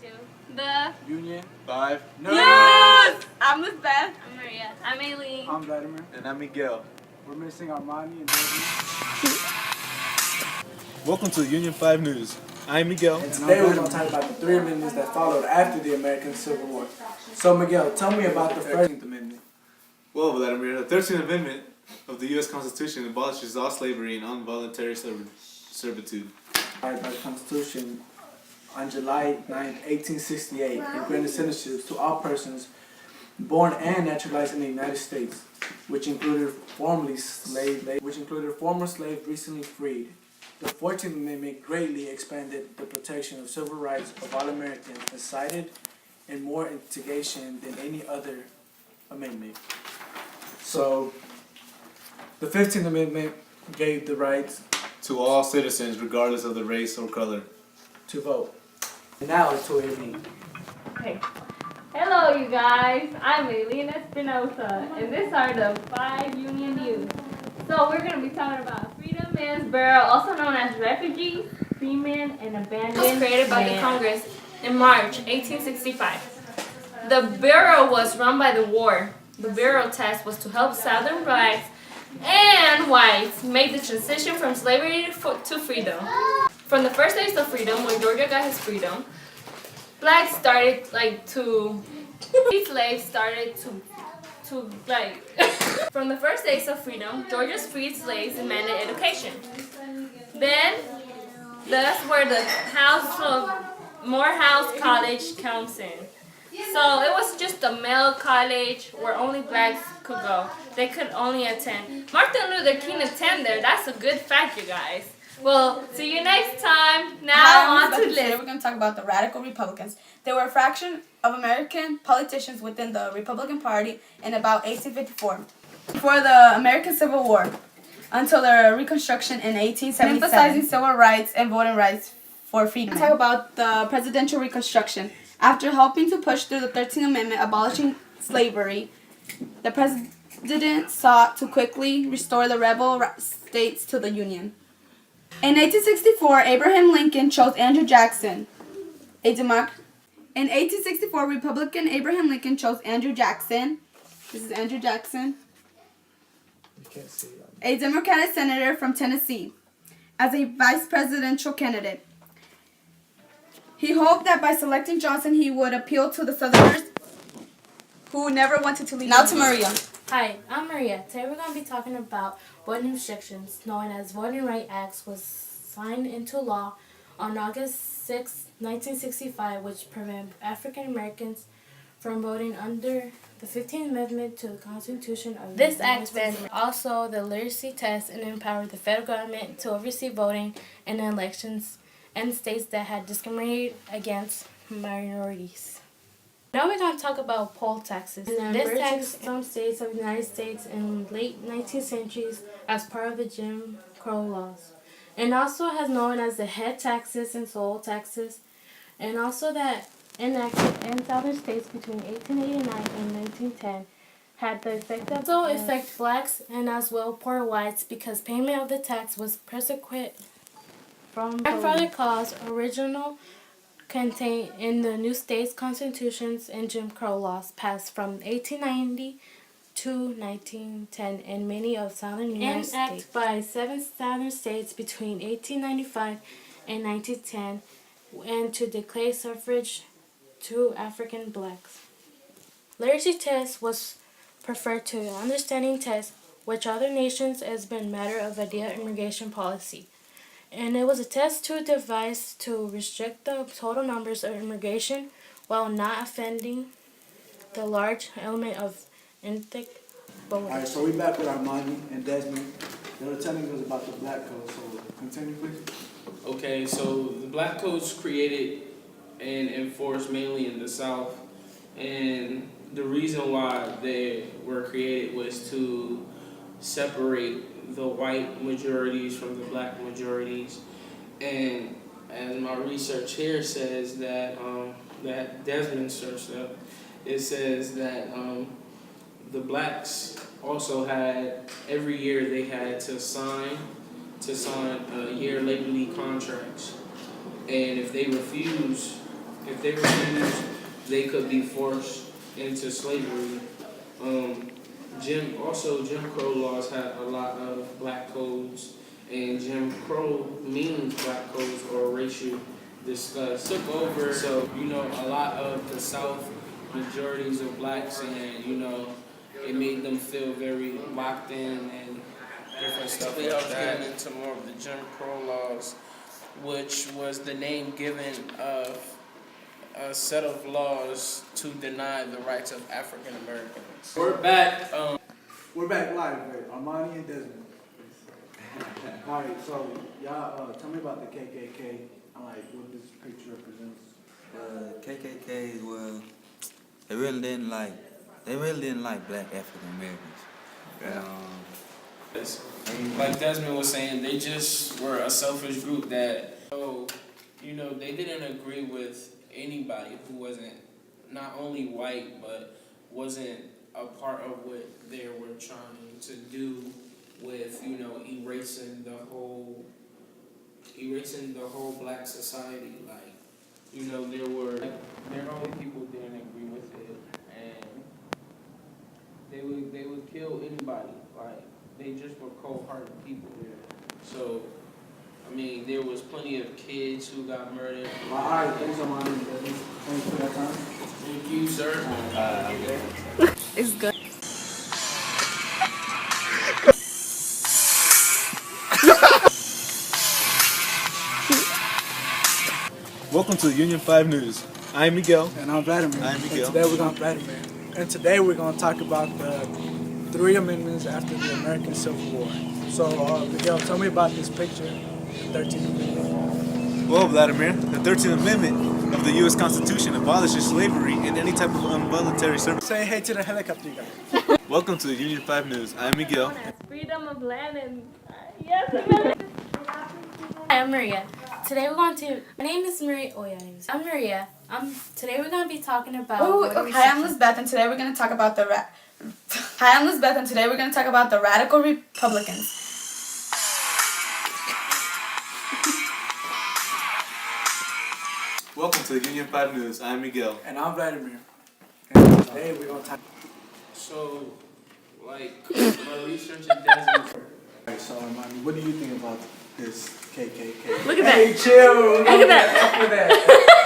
to the Union 5 News. I'm Lisbeth. I'm Maria. I'm Aileen. I'm Vladimir. And I'm Miguel. We're missing Armani and Desmond. Welcome to Union 5 News. I'm Miguel. And today we're going to talk about the 3 amendments that followed after the American Civil War. So Miguel, tell me about the 13th Amendment. Well, Vladimir, the 13th Amendment of the U.S. Constitution abolishes all slavery and involuntary servitude. By the Constitution on July 9, 1868, it granted citizenship to all persons born and naturalized in the United States, which included former slaves recently freed. The 14th Amendment greatly expanded the protection of civil rights of all Americans and cited in more integration than any other amendment. So, the 15th Amendment gave the rights to all citizens, regardless of their race or color, to vote. And now it's to Aileen. Okay. Hello, you guys. I'm Aileen Espinosa, and these are the 5 Union Youth. So we're going to be talking about Freedom Men's Bureau, also known as Refugees, Freemen, and Abandoned. It was created by the Congress in March 1865. The Bureau was run by the war. The Bureau task was to help Southern blacks and whites make the transition from slavery to freedom. From the first days of freedom, when Georgia got his freedom, blacks started slaves started to from the first days of freedom, Georgia's freed slaves demanded education. Then, that's where the Morehouse College comes in. So it was just a male college where only blacks could go. They could only attend. Martin Luther King attended there. That's a good fact, you guys. Well, see you next time. Now on to Liz. Today we're going to talk about the Radical Republicans. They were a fraction of American politicians within the Republican Party in about 1854, before the American Civil War, until the Reconstruction in 1877, emphasizing civil rights and voting rights for freedom. Talk about the presidential Reconstruction. After helping to push through the 13th Amendment abolishing slavery, the president sought to quickly restore the rebel states to the Union. In 1864, Abraham Lincoln chose Andrew Jackson, In 1864, Republican Abraham Lincoln chose Andrew Jackson. This is Andrew Jackson. You can't see it. A Democratic senator from Tennessee, as a vice presidential candidate. He hoped that by selecting Johnson, he would appeal to the Southerners who never wanted to leave. Now to Maria. Hi, I'm Maria. Today we're going to be talking about voting restrictions, known as Voting Rights Act, was signed into law on August 6, 1965, which prevent African Americans from voting under the 15th Amendment to the Constitution of this act banned also the literacy test and empowered the federal government to oversee voting in elections in states that had discriminated against minorities. Now we're going to talk about poll taxes. This tax some states of the United States in late 19th centuries as part of the Jim Crow laws. And also has known as the head taxes and soul taxes. And also that enacted in southern states between 1889 and 1910 had the effect of also affect blacks and as well poor whites because payment of the tax was persecuted from grandfather clause original contained in the new states constitutions and Jim Crow laws passed from 1890 to 1910 in many of southern United States. Enacted by 7 southern states between 1895 and 1910 and to declare suffrage to African blacks. Literacy test was preferred to understanding test, which other nations has been matter of idea immigration policy. And it was a test to devise to restrict the total numbers of immigration while not offending the large element of ethnic voting. Alright, so we're back with Armani and Desmond. They were telling us about the Black Code, so continue please. Okay, so the Black Codes created and enforced mainly in the South, and the reason why they were created was to separate the white majorities from the black majorities. And as my research here says that that Desmond searched up, it says that the blacks also had every year they had to sign year labor league contracts, and if they refuse if they refused, they could be forced into slavery. Jim Crow laws had a lot of black codes, and Jim Crow means black codes or racial disgust. Took over, so a lot of the South majorities of blacks, and it made them feel very locked in and different stuff like that. Getting into more of the Jim Crow laws, which was the name given of a set of laws to deny the rights of African Americans. We're back. We're back live with Armani and Desmond. Alright, so y'all tell me about the KKK. Like what this picture represents. KKK, well, they really didn't like black African Americans. Like Desmond was saying, they just were a selfish group that, they didn't agree with anybody who wasn't not only white, but wasn't a part of what they were trying to do with, erasing the whole black society. Like, there only people didn't agree with it, and they would kill anybody. Like, they just were cold-hearted people there. So, there was plenty of kids who got murdered. All right, thanks, Armani and Desmond. Thanks for that time. Thank you, sir. It's good. Welcome to the Union 5 News. I'm Miguel. And I'm Vladimir. I'm Miguel. And today we're gonna talk about the 3 amendments after the American Civil War. So, Miguel, tell me about this picture, the 13th Amendment. Well, Vladimir, the 13th Amendment of the U.S. Constitution abolishes slavery and any type of involuntary service. Say hey to the helicopter guy. Welcome to the Union 5 News. I'm Miguel. Freedom of land and yes. Hi, I'm Maria. Today we're going to. My name is Maria. Oh yeah, I'm Maria. Today we're going to be talking about. Hi, I'm Lisbeth, and today we're going to talk about the. Hi, I'm Lisbeth, and today we're going to talk about the radical Republicans. Welcome to the Union 5 News. I'm Miguel. And I'm Vladimir. And today we're gonna talk. So, my research is Desmond. Alright, so Armani, what do you think about this KKK? Look at that. Hey, chill. Look at that. Look at that.